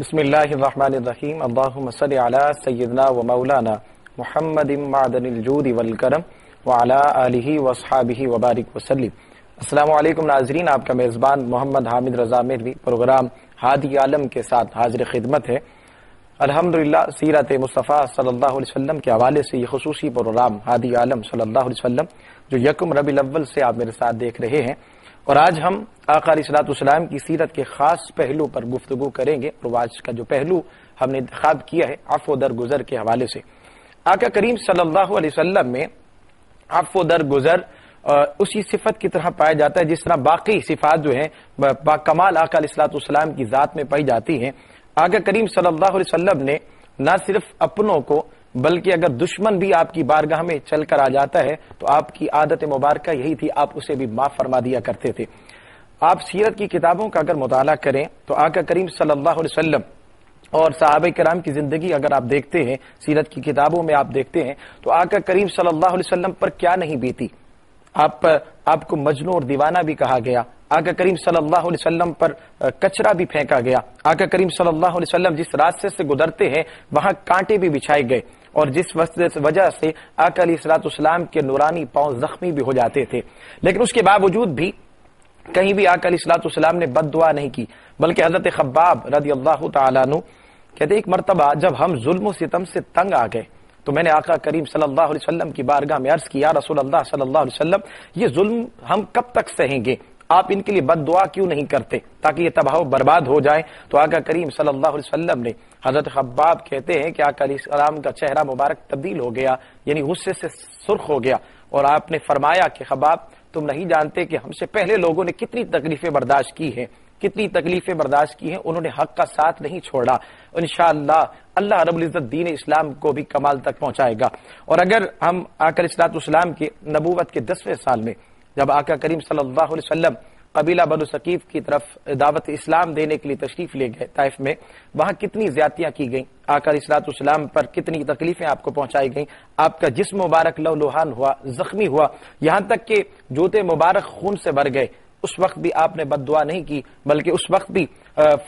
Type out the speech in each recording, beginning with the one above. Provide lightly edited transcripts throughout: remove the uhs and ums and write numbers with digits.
بسم اللہ الرحمن الرحیم اللہم صل علی سیدنا و مولانا محمد معدن الجود والکرم وعلی آلہ واصحابہ وبارک وسلم۔ السلام علیکم ناظرین، آپ کا میزبان محمد حامد رضا مہروی پروگرام ہادی عالم کے ساتھ حاضر خدمت ہے۔ الحمدللہ سیرت مصطفیٰ صلی اللہ علیہ وسلم کے حوالے سے یہ خصوصی پروگرام ہادی عالم صلی اللہ علیہ وسلم جو یکم ربیع الاول سے آپ میرے ساتھ دیکھ رہے ہیں، اور آج ہم آقا علیہ الصلوۃ والسلام کی سیرت کے خاص پہلو پر گفتگو کریں گے۔ اور آج کا جو پہلو ہم نے انتخاب کیا ہے عفو درگزر کے حوالے سے۔ آقا کریم صلی اللہ علیہ وسلم میں عفو درگزر اسی صفت کی طرح پایا جاتا ہے جس طرح باقی صفات جو ہیں با کمال آقا علیہ الصلوۃ والسلام کی ذات میں پائی جاتی ہیں۔ آقا کریم صلی اللہ علیہ وسلم نے نہ صرف اپنوں کو بلکہ اگر دشمن بھی آپ کی بارگاہ میں چل کر آ جاتا ہے تو آپ کی عادت مبارکہ یہی تھی، آپ اسے بھی معاف فرما دیا کرتے تھے۔ آپ سیرت کی کتابوں کا اگر مطالعہ کریں تو آقا کریم صلی اللہ علیہ وسلم اور صحابہ کرام کی زندگی اگر آپ دیکھتے ہیں، سیرت کی کتابوں میں آپ دیکھتے ہیں تو آقا کریم صلی اللہ علیہ وسلم پر کیا نہیں بیتی۔ آپ کو مجنون اور دیوانہ بھی کہا گیا، آقا کریم صلی اللہ علیہ وسلم پر کچرا بھی پھینکا گیا، آقا کریم صلی اللہ علیہ وسلم جس راستے سے گزرتے ہیں وہاں کانٹے بھی بچھائے گئے، اور جس وجہ سے آقا علیہ الصلوۃ والسلام کے نورانی پاؤں زخمی بھی ہو جاتے تھے، لیکن اس کے باوجود بھی کہیں بھی آقا علیہ الصلوۃ والسلام نے بد دعا نہیں کی، بلکہ حضرت خباب رضی اللہ تعالیٰ عنہ کہتے ایک مرتبہ جب ہم ظلم و ستم سے تنگ آ گئے تو میں نے آقا کریم صلی اللہ علیہ وسلم کی بارگاہ میں عرض کیا، رسول اللہ صلی اللہ علیہ وسلم یہ ظلم ہم کب تک سہیں گے، آپ ان کے لیے بد دعا کیوں نہیں کرتے تاکہ یہ تباہ و برباد ہو جائے۔ تو آقا کریم صلی اللہ علیہ وسلم نے، حضرت خباب کہتے ہیں کہ آقا علیہ السلام کا چہرہ مبارک تبدیل ہو گیا، یعنی غصے سے سرخ ہو گیا، اور آپ نے فرمایا کہ خباب تم نہیں جانتے کہ ہم سے پہلے لوگوں نے کتنی تکلیفیں برداشت کی ہیں، کتنی تکلیفیں برداشت کی ہیں، انہوں نے حق کا ساتھ نہیں چھوڑا، انشاءاللہ اللہ رب العزت دین اسلام کو بھی کمال تک پہنچائے گا۔ اور اگر ہم آقا علیہ الصلوۃ والسلام کے نبوت کے 10ویں سال میں جب آقا کریم صلی اللہ علیہ وسلم قبیلہ بنو ثقیف کی طرف دعوت اسلام دینے کے لیے تشریف لے گئے طائف میں، وہاں کتنی زیادتیاں کی گئیں، آقا علیہ الصلوۃ والسلام پر کتنی تکلیفیں آپ کو پہنچائی گئیں، آپ کا جسم مبارک لہولہان ہوا، زخمی ہوا، یہاں تک کہ جوتے مبارک خون سے بھر گئے۔ اس وقت بھی آپ نے بد دعا نہیں کی، بلکہ اس وقت بھی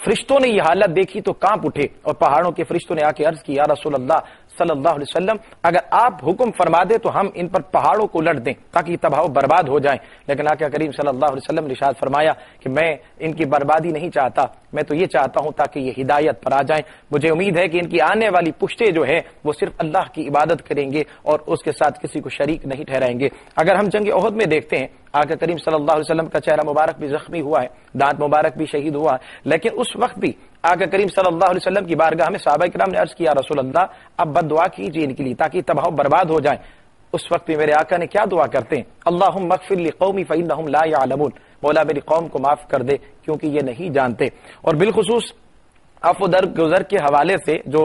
فرشتوں نے یہ حالت دیکھی تو کانپ اٹھے، اور پہاڑوں کے فرشتوں نے آ کے عرض کی یا رسول اللہ صلی اللہ علیہ وسلم اگر آپ حکم فرما دے تو ہم ان پر پہاڑوں کو الٹ دیں تاکہ یہ تباہ و برباد ہو جائیں، لیکن آقا کریم صلی اللہ علیہ وسلم نے ارشاد فرمایا کہ میں ان کی بربادی نہیں چاہتا، میں تو یہ چاہتا ہوں تاکہ یہ ہدایت پر آ جائیں۔ مجھے امید ہے کہ ان کی آنے والی پشتے جو ہے وہ صرف اللہ کی عبادت کریں گے اور اس کے ساتھ کسی کو شریک نہیں ٹھہرائیں گے۔ اگر ہم جنگ احد میں دیکھتے ہیں آقا کریم صلی اللہ علیہ وسلم کا چہرہ مبارک بھی زخمی ہوا ہے، دانت مبارک بھی شہید ہوا ہے، لیکن اس وقت بھی آقا کریم صلی اللہ علیہ وسلم کی بارگاہ میں صحابہ کرام نے عرض کیا رسول اللہ اب بد دعا کیجیے ان کے لیے تاکہ تباہ و برباد ہو جائیں۔ اس وقت بھی میرے آقا نے کیا دعا کرتے ہیں، اللہم اغفر لقومی فانہم لا یعلمون، مولا میری قوم کو معاف کر دے کیونکہ یہ نہیں جانتے۔ اور بالخصوص عفو درگزر کے حوالے سے جو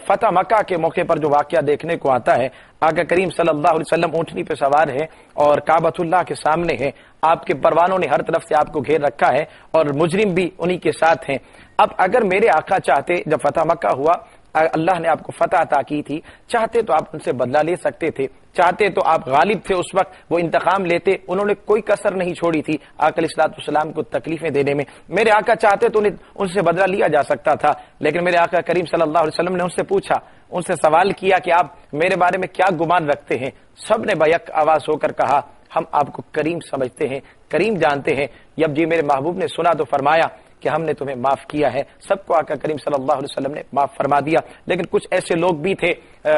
فتح مکہ کے موقع پر جو واقعہ دیکھنے کو آتا ہے، آقا کریم صلی اللہ علیہ وسلم اونٹنی پہ سوار ہے اور کعبۃ اللہ کے سامنے ہے، آپ کے پروانوں نے ہر طرف سے آپ کو گھیر رکھا ہے اور مجرم بھی انہی کے ساتھ ہیں۔ اب اگر میرے آقا چاہتے، جب فتح مکہ ہوا اللہ نے آپ کو فتح عطا کی تھی، چاہتے تو آپ ان سے بدلہ لے سکتے تھے، چاہتے تو آپ غالب تھے اس وقت، وہ انتقام لیتے، انہوں نے کوئی کسر نہیں چھوڑی تھی آقا علیہ الصلوۃ والسلام کو تکلیفیں دینے میں۔ میرے آقا چاہتے تو ان سے بدلہ لیا جا سکتا تھا، لیکن میرے آقا کریم صلی اللہ علیہ وسلم نے ان سے پوچھا، ان سے سوال کیا کہ آپ میرے بارے میں کیا گمان رکھتے ہیں؟ سب نے بیک آواز ہو کر کہا ہم آپ کو کریم سمجھتے ہیں، کریم جانتے ہیں۔ جب جی میرے محبوب نے سنا تو فرمایا کہ ہم نے تمہیں معاف کیا ہے، سب کو آقا کریم صلی اللہ علیہ وسلم نے معاف فرما دیا، لیکن کچھ ایسے لوگ بھی تھے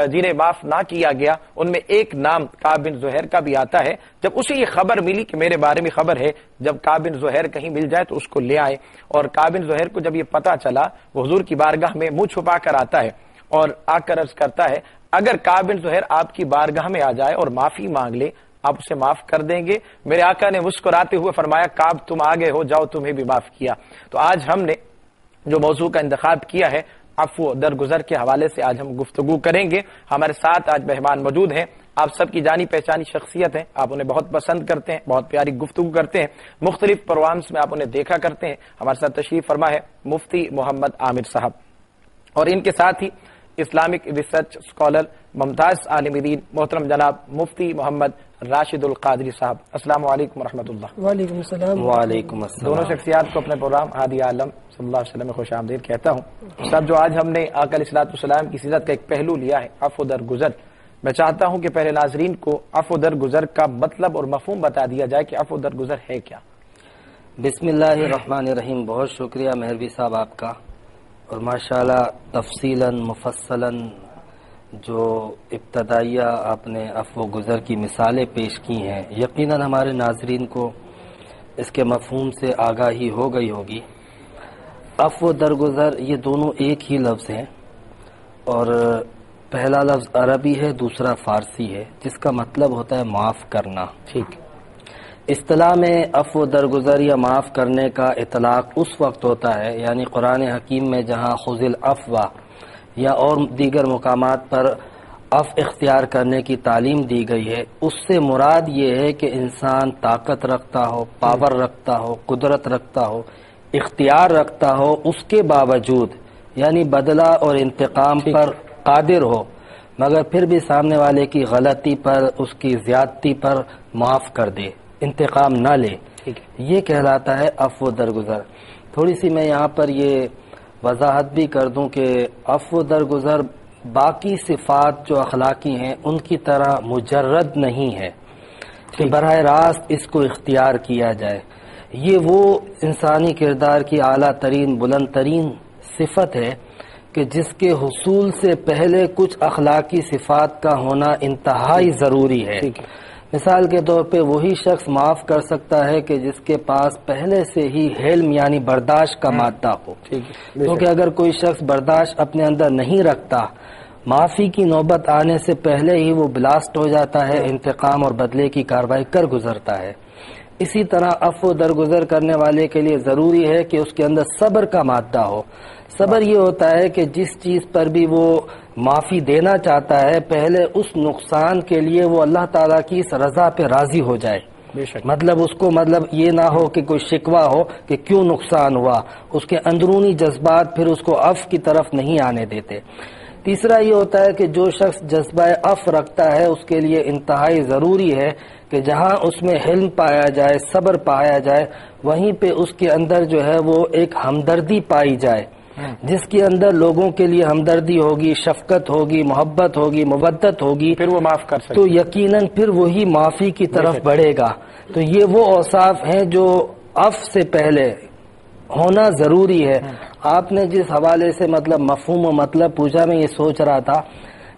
جنہیں معاف نہ کیا گیا، ان میں ایک نام کعب بن زہیر کا بھی آتا ہے۔ جب اسے یہ خبر ملی کہ میرے بارے میں خبر ہے، جب کعب بن زہیر کہیں مل جائے تو اس کو لے آئے، اور کعب بن زہیر کو جب یہ پتا چلا وہ حضور کی بارگاہ میں منہ چھپا کر آتا ہے اور آ کر عرض کرتا ہے اگر کعب بن زہیر آپ کی بارگاہ میں آ جائے اور معافی مانگ لے آپ اسے معاف کر دیں گے؟ میرے آقا نے مسکراتے ہوئے فرمایا کعب تم آگے ہو، جاؤ تمہیں بھی معاف کیا۔ تو آج ہم نے جو موضوع کا انتخاب کیا ہے عفو درگزر کے حوالے سے آج ہم گفتگو کریں گے۔ ہمارے ساتھ آج مہمان موجود ہیں، آپ سب کی جانی پہچانی شخصیت ہیں، آپ انہیں بہت پسند کرتے ہیں، بہت پیاری گفتگو کرتے ہیں، مختلف پروگرامز میں آپ انہیں دیکھا کرتے ہیں۔ ہمارے ساتھ تشریف فرما ہے مفتی محمد عامر صاحب، اور ان کے ساتھ ہی اسلامک ریسرچ اسکالر ممتاز عالم دین محترم جناب مفتی محمد راشد القادری صاحب، السلام علیکم ورحمۃ اللہ۔ وعلیکم السلام۔ وعلیکم السلام۔ دونوں شخصیات کو اپنے پروگرام ہادی عالم صلی اللہ علیہ وسلم میں خوش آمدید کہتا ہوں۔ صاحب، جو آج ہم نے آقا علیہ الصلوۃ والسلام کی سیرت کا ایک پہلو لیا ہے، عفو درگزر، میں چاہتا ہوں کہ پہلے ناظرین کو عفو درگزر کا مطلب اور مفہوم بتا دیا جائے کہ عفو درگزر ہے کیا۔ بسم اللہ الرحمن الرحیم۔ بہت شکریہ مہروی صاحب آپ کا، اور ماشاءاللہ تفصیلاً مفصلاً جو ابتدائیہ آپ نے عفو گزر کی مثالیں پیش کی ہیں، یقیناً ہمارے ناظرین کو اس کے مفہوم سے آگاہی ہو گئی ہوگی۔ عفو درگزر یہ دونوں ایک ہی لفظ ہیں، اور پہلا لفظ عربی ہے، دوسرا فارسی ہے، جس کا مطلب ہوتا ہے معاف کرنا۔ ٹھیک۔ اصطلاح میں عفو درگزر یا معاف کرنے کا اطلاق اس وقت ہوتا ہے، یعنی قرآن حکیم میں جہاں خذ العفو یا اور دیگر مقامات پر عفو اختیار کرنے کی تعلیم دی گئی ہے، اس سے مراد یہ ہے کہ انسان طاقت رکھتا ہو، پاور رکھتا ہو، قدرت رکھتا ہو، اختیار رکھتا ہو، اس کے باوجود یعنی بدلہ اور انتقام پر قادر ہو، مگر پھر بھی سامنے والے کی غلطی پر، اس کی زیادتی پر معاف کر دے، انتقام نہ لے، یہ کہلاتا ہے عفو درگزر۔ تھوڑی سی میں یہاں پر یہ وضاحت بھی کر دوں کہ عفو درگزر باقی صفات جو اخلاقی ہیں ان کی طرح مجرد نہیں ہے کہ براہ راست اس کو اختیار کیا جائے۔ یہ وہ انسانی کردار کی اعلیٰ ترین بلند ترین صفت ہے کہ جس کے حصول سے پہلے کچھ اخلاقی صفات کا ہونا انتہائی ضروری ہے۔ مثال کے طور پہ وہی شخص معاف کر سکتا ہے کہ جس کے پاس پہلے سے ہی حلم یعنی برداشت کا مادہ ہو، کیونکہ اگر کوئی شخص برداشت اپنے اندر نہیں رکھتا، معافی کی نوبت آنے سے پہلے ہی وہ بلاسٹ ہو جاتا ہے، انتقام اور بدلے کی کارروائی کر گزرتا ہے۔ اسی طرح عفو درگزر کرنے والے کے لیے ضروری ہے کہ اس کے اندر صبر کا مادہ ہو۔ صبر یہ ہوتا ہے کہ جس چیز پر بھی وہ معافی دینا چاہتا ہے، پہلے اس نقصان کے لیے وہ اللہ تعالیٰ کی اس رضا پہ راضی ہو جائے۔ مطلب اس کو یہ نہ ہو کہ کوئی شکوہ ہو کہ کیوں نقصان ہوا، اس کے اندرونی جذبات پھر اس کو عفو کی طرف نہیں آنے دیتے۔ تیسرا یہ ہوتا ہے کہ جو شخص جذبہ عفو رکھتا ہے اس کے لیے انتہائی ضروری ہے کہ جہاں اس میں حلم پایا جائے، صبر پایا جائے، وہیں پہ اس کے اندر جو ہے وہ ایک ہمدردی پائی جائے۔ جس کے اندر لوگوں کے لیے ہمدردی ہوگی، شفقت ہوگی، محبت ہوگی، مودت ہوگی، پھر وہ معاف کر سکتے، تو یقیناً پھر وہی معافی کی طرف بڑھے گا۔ تو یہ وہ اوصاف ہیں جو عفو سے پہلے ہونا ضروری ہے۔ آپ نے جس حوالے سے مفہوم و مطلب پوچھا، میں یہ سوچ رہا تھا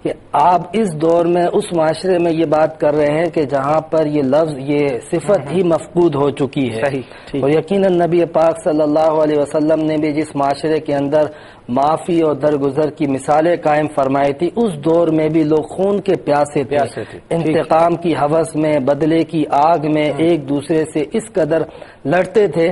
کہ آپ اس دور میں اس معاشرے میں یہ بات کر رہے ہیں کہ جہاں پر یہ لفظ، یہ صفت ہی مفقود ہو چکی ہے، اور یقیناً نبی پاک صلی اللہ علیہ وسلم نے بھی جس معاشرے کے اندر معافی اور درگزر کی مثالیں قائم فرمائی تھی، اس دور میں بھی لوگ خون کے پیاسے تھے، انتقام کی ہوس میں، بدلے کی آگ میں ایک دوسرے سے اس قدر لڑتے تھے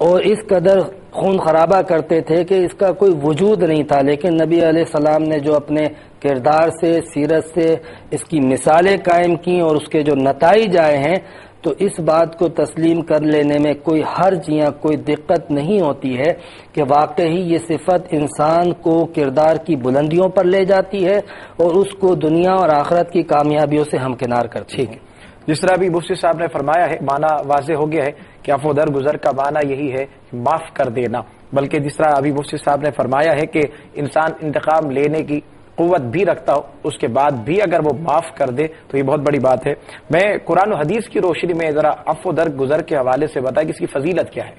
اور اس قدر خون خرابہ کرتے تھے کہ اس کا کوئی وجود نہیں تھا۔ لیکن نبی علیہ السلام نے جو اپنے کردار سے، سیرت سے اس کی مثالیں قائم کی اور اس کے جو نتائج آئے ہیں، تو اس بات کو تسلیم کر لینے میں کوئی حرج یا کوئی دقت نہیں ہوتی ہے کہ واقعی یہ صفت انسان کو کردار کی بلندیوں پر لے جاتی ہے اور اس کو دنیا اور آخرت کی کامیابیوں سے ہمکنار کرتی ہے۔ جس طرح ابھی مفتی صاحب نے فرمایا ہے، معنی واضح ہو گیا ہے کہ عفو درگزر کا معنی یہی ہے معاف کر دینا، بلکہ جس طرح ابھی مفتی صاحب نے فرمایا ہے کہ انسان انتقام لینے کی قوت بھی رکھتا ہو، اس کے بعد بھی اگر وہ معاف کر دے تو یہ بہت بڑی بات ہے۔ میں قرآن و حدیث کی روشنی میں ذرا عفو درگزر کے حوالے سے بتائیں کہ اس کی فضیلت کیا ہے۔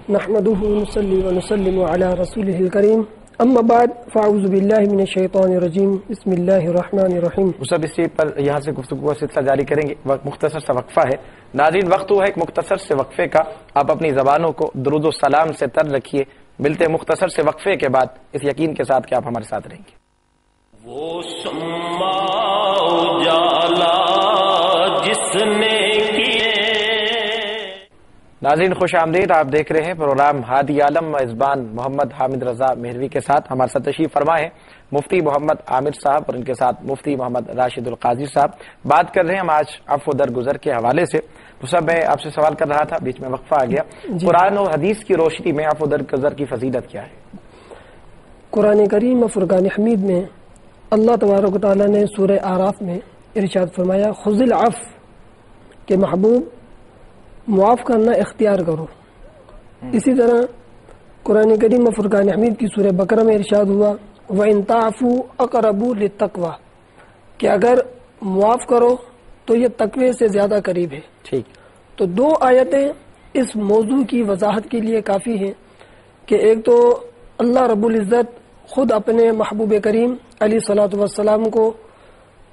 نحمده ونصلي ونسلم على رسوله الكريم، اما بعد فاعوذ باللہ من الشیطان الرجیم، بسم اللہ الرحمن الرحیم۔ سب اس پر یہاں سے گفتگو کا سلسلہ جاری کریں گے، مختصر سا وقفہ ہے۔ ناظرین، وقت ہوا ہے ایک مختصر سے وقفے کا، آپ اپنی زبانوں کو درود و سلام سے تر رکھیے۔ ملتے ہیں مختصر سے وقفے کے بعد، اس یقین کے ساتھ کہ آپ ہمارے ساتھ رہیں گے۔ وہ شمع اجالا جس نے کیے۔ ناظرین خوش آمدید، آپ دیکھ رہے ہیں پروگرام ہادی عالم، میزبان محمد حامد رضا مہروی کے ساتھ ہمارے ساتھ تشریف فرما ہے مفتی محمد عامر صاحب اور ان کے ساتھ مفتی محمد راشد القادری صاحب۔ بات کر رہے ہیں ہم آج عفو درگزر کے حوالے سے۔ تو صاحب میں آپ سے سوال کر رہا تھا، بیچ میں وقفہ آ گیا، قرآن و حدیث کی روشنی میں عفو درگزر کی فضیلت کیا ہے؟ قرآن کریم و فرقان حمید میں اللہ تبارک و تعالیٰ نے سورہ اعراف میں ارشاد فرمایا خذ العفو کہ محبوب معاف کرنا اختیار کرو. اسی طرح قرآن کریم میں فرقان حمید کی سورہ بقرہ میں ارشاد ہوا وَإِن تَعْفُوا أَقْرَبُ لِلتَّقْوَى کہ اگر معاف کرو تو یہ تقوی سے زیادہ قریب ہے. ٹھیک. تو 2 آیتیں اس موضوع کی وضاحت کے لیے کافی ہیں کہ ایک تو اللہ رب العزت خود اپنے محبوب کریم علیہ الصلوۃ والسلام کو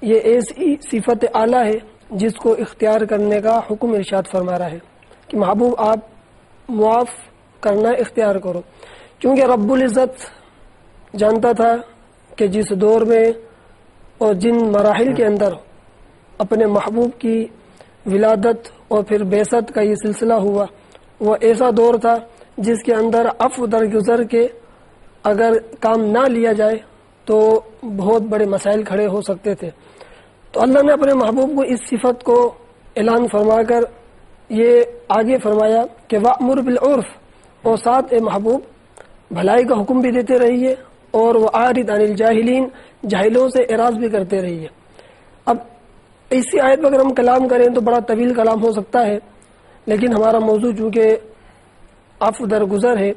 یہ ایسی صفت اعلیٰ ہے جس کو اختیار کرنے کا حکم ارشاد فرما رہا ہے کہ محبوب آپ معاف کرنا اختیار کرو، کیونکہ رب العزت جانتا تھا کہ جس دور میں اور جن مراحل کے اندر اپنے محبوب کی ولادت اور پھر بعثت کا یہ سلسلہ ہوا وہ ایسا دور تھا جس کے اندر عفو درگزر کے اگر کام نہ لیا جائے تو بہت بڑے مسائل کھڑے ہو سکتے تھے. تو اللہ نے اپنے محبوب کو اس صفت کو اعلان فرما کر یہ آگے فرمایا کہ وَأْمُرْ بِالْعُرْفِ اور ساتھ اے محبوب بھلائی کا حکم بھی دیتے رہیے اور وَأَعْرِضْ عَنِ الْجَاهِلِينَ جاہلوں سے اعراض بھی کرتے رہیے. اب اسی آیت پر اگر ہم کلام کریں تو بڑا طویل کلام ہو سکتا ہے، لیکن ہمارا موضوع چونکہ عفو درگزر ہے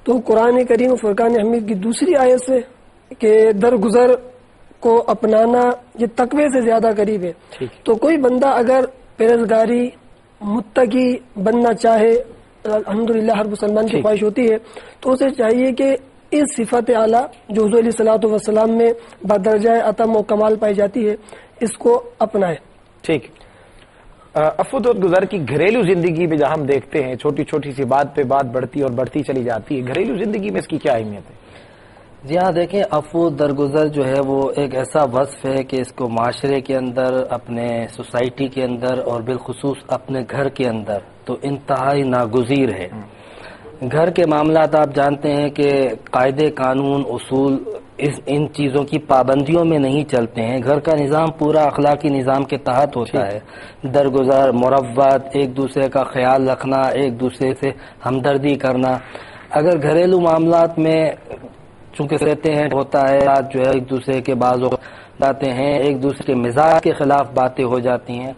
تو قرآن کریم فرقان حمید کی دوسری آیت سے کہ درگزر کو اپنانا یہ تقوی سے زیادہ قریب ہے. تو کوئی بندہ اگر پرہیزگاری متقی بننا چاہے، الحمدللہ ہر مسلمان کی خواہش ہوتی ہے، تو اسے چاہیے کہ اس صفت اعلیٰ جو حضور علیہ الصلوۃ والسلام میں بدرجہ اتم و کمال پائی جاتی ہے اس کو اپنائے. ٹھیک. عفو درگزر کی گھریلو زندگی میں جہاں ہم دیکھتے ہیں چھوٹی چھوٹی سی بات پہ بات بڑھتی اور بڑھتی چلی جاتی ہے، گھریلو زندگی میں اس کی کیا اہمیت ہے؟ جی ہاں، دیکھیں عفو درگزر جو ہے وہ ایک ایسا وصف ہے کہ اس کو معاشرے کے اندر، اپنے سوسائٹی کے اندر اور بالخصوص اپنے گھر کے اندر تو انتہائی ناگزیر ہے. گھر کے معاملات آپ جانتے ہیں کہ قاعدے قانون اصول ان چیزوں کی پابندیوں میں نہیں چلتے ہیں. گھر کا نظام پورا اخلاقی نظام کے تحت ہوتا ہے. درگزر، مروت، ایک دوسرے کا خیال رکھنا، ایک دوسرے سے ہمدردی کرنا. اگر گھریلو معاملات میں چونکہ رہتے ہیں ہوتا ہے جو ہے ایک دوسرے کے بعض جاتے ہیں، ایک دوسرے کے مزاج کے خلاف باتیں ہو جاتی ہیں.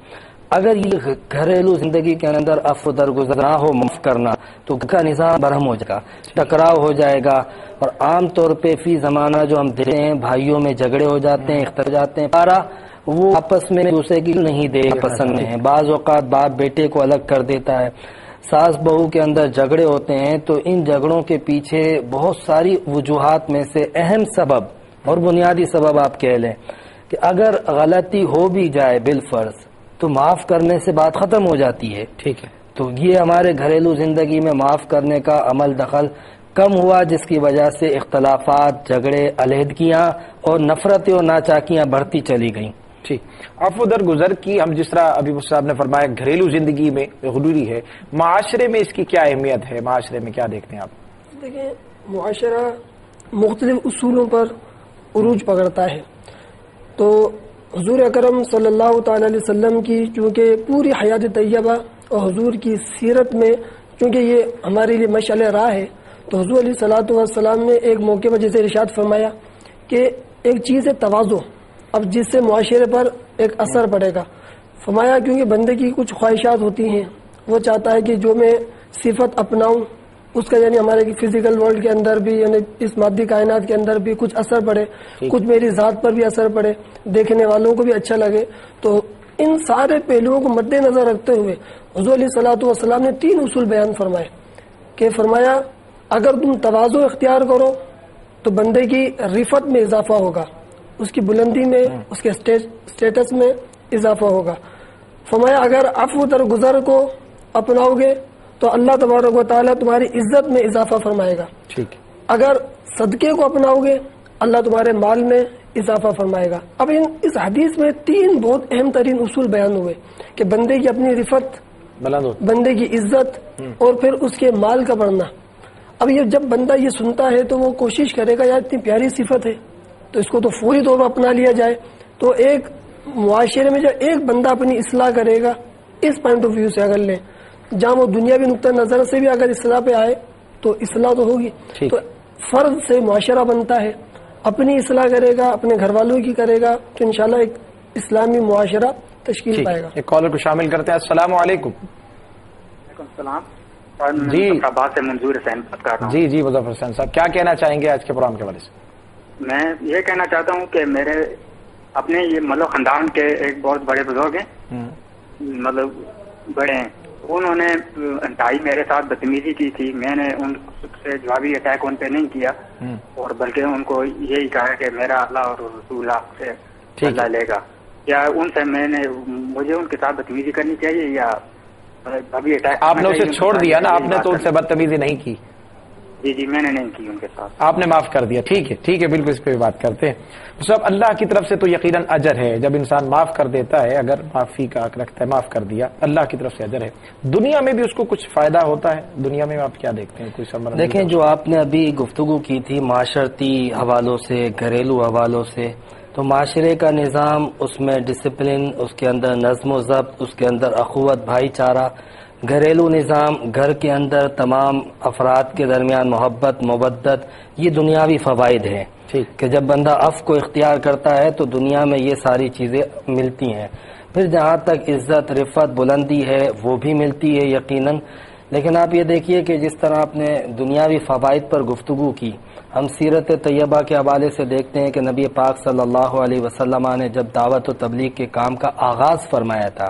اگر یہ گھریلو زندگی کے اندر عفو درگزر نہ ہو، معاف کرنا، تو گھر کا نظام برہم ہو جائے گا، ٹکراؤ ہو جائے گا. اور عام طور پہ فی زمانہ جو ہم دیکھتے ہیں بھائیوں میں جھگڑے ہو جاتے ہیں، اختلاف جاتے ہیں، پارا وہ آپس میں دوسرے کی نہیں دیکھ پسند ہیں. بعض اوقات باپ بیٹے کو الگ کر دیتا ہے، ساس بہو کے اندر جھگڑے ہوتے ہیں. تو ان جھگڑوں کے پیچھے بہت ساری وجوہات میں سے اہم سبب اور بنیادی سبب آپ کہہ لیں کہ اگر غلطی ہو بھی جائے بالفرض تو معاف کرنے سے بات ختم ہو جاتی ہے. ٹھیک ہے. تو یہ ہمارے گھریلو زندگی میں معاف کرنے کا عمل دخل کم ہوا، جس کی وجہ سے اختلافات، جھگڑے، علیحدگیاں اور نفرتیں اور ناچاکیاں بڑھتی چلی گئیں. ٹھیک. عفو درگزر کی ہم جس طرح ابھی صاحب نے فرمایا گھریلو زندگی میں ضروری ہے، معاشرے میں اس کی کیا اہمیت ہے؟ معاشرے میں کیا دیکھتے ہیں آپ؟ دیکھیں معاشرہ مختلف اصولوں پر عروج پکڑتا ہے. تو حضور اکرم صلی اللہ تعالی علیہ وسلم کی چونکہ پوری حیات طیبہ اور حضور کی سیرت میں چونکہ یہ ہمارے لیے مشعل راہ ہے، تو حضور علیہ الصلوۃ والسلام نے ایک موقع پر جیسے ارشاد فرمایا کہ ایک چیز ہے تواضع، اب جس سے معاشرے پر ایک اثر پڑے گا. فرمایا کیونکہ بندے کی کچھ خواہشات ہوتی ہیں، وہ چاہتا ہے کہ جو میں صفت اپناؤں اس کا یعنی ہمارے فزیکل ورلڈ کے اندر بھی یعنی اس مادی کائنات کے اندر بھی کچھ اثر پڑے، کچھ میری ذات پر بھی اثر پڑے، دیکھنے والوں کو بھی اچھا لگے. تو ان سارے پہلوؤں کو مد نظر رکھتے ہوئے حضور علیہ الصلوۃ والسلام نے 3 اصول بیان فرمائے کہ فرمایا اگر تم تواضع اختیار کرو تو بندے کی رفت میں اضافہ ہوگا، اس کی بلندی میں، اس کے اسٹیٹس میں اضافہ ہوگا. فرمایا اگر عفو درگزر کو اپناؤ گے تو اللہ تبارک و تعالیٰ تمہاری عزت میں اضافہ فرمائے گا. ٹھیک. اگر صدقے کو اپناؤ گے اللہ تمہارے مال میں اضافہ فرمائے گا. اب اس حدیث میں 3 بہت اہم ترین اصول بیان ہوئے کہ بندے کی اپنی رفت، بندے کی عزت اور پھر اس کے مال کا بڑھنا. اب یہ جب بندہ یہ سنتا ہے تو وہ کوشش کرے گا یار اتنی پیاری صفت ہے تو اس کو تو فوری طور پر اپنا لیا جائے. تو ایک معاشرے میں جب ایک بندہ اپنی اصلاح کرے گا اس پوائنٹ آف ویو سے اگر لیں، جہاں وہ دنیاوی نقطہ نظر سے بھی اگر اصلاح پہ آئے تو اصلاح تو ہوگی. تو فرض سے معاشرہ بنتا ہے، اپنی اصلاح کرے گا، اپنے گھر والوں کی کرے گا تو انشاءاللہ ایک اسلامی معاشرہ تشکیل پائے گا۔ ایک کالر کو شامل کرتے ہیں۔ السلام علیکم۔ وعلیکم السلام، جی بات سے منظور حسین بات کر رہا ہوں۔ جی مظفر حسین صاحب، کیا کہنا چاہیں گے آج کے پروگرام کے حوالے سے؟ میں یہ کہنا چاہتا ہوں کہ میرے اپنے یہ مطلب خاندان کے ایک بہت بڑے بزرگ ہیں، مطلب بڑے ہیں، انہوں نے انتہائی میرے ساتھ بدتمیزی کی تھی۔ میں نے ان سے جوابی اٹیک ان پہ نہیں کیا، اور بلکہ ان کو یہی کہا کہ میرا اللہ اور رسول آپ سے اللہ لے گا۔ یا ان سے مجھے ان کے ساتھ بدتمیزی کرنی چاہیے یا ابھی اٹیک؟ آپ نے اسے چھوڑ دیا نا، آپ نے تو ان سے بدتمیزی نہیں کی۔ جی میں نے نہیں کی ان کے ساتھ، آپ نے معاف کر دیا۔ ٹھیک ہے، بالکل اس پہ بات کرتے ہیں۔ سب اللہ کی طرف سے تو یقیناً اجر ہے، جب انسان معاف کر دیتا ہے، اگر معافی کا حق رکھتا ہے، معاف کر دیا، اللہ کی طرف سے اجر ہے۔ دنیا میں بھی اس کو کچھ فائدہ ہوتا ہے؟ دنیا میں آپ کیا دیکھتے ہیں؟ کوئی سمجھ؟ دیکھیں، جو آپ نے ابھی گفتگو کی تھی معاشرتی حوالوں سے، گھریلو حوالوں سے، تو معاشرے کا نظام، اس میں ڈسپلن، اس کے اندر نظم و ضبط، اس کے اندر اخوت، بھائی چارہ، گھریلو نظام، گھر کے اندر تمام افراد کے درمیان محبت، مودت، یہ دنیاوی فوائد ہیں کہ جب بندہ عفو کو اختیار کرتا ہے تو دنیا میں یہ ساری چیزیں ملتی ہیں۔ پھر جہاں تک عزت، رفعت، بلندی ہے وہ بھی ملتی ہے یقیناً، لیکن آپ یہ دیکھیے کہ جس طرح آپ نے دنیاوی فوائد پر گفتگو کی، ہم سیرت طیبہ کے حوالے سے دیکھتے ہیں کہ نبی پاک صلی اللہ علیہ وسلم نے جب دعوت و تبلیغ کے کام کا آغاز فرمایا تھا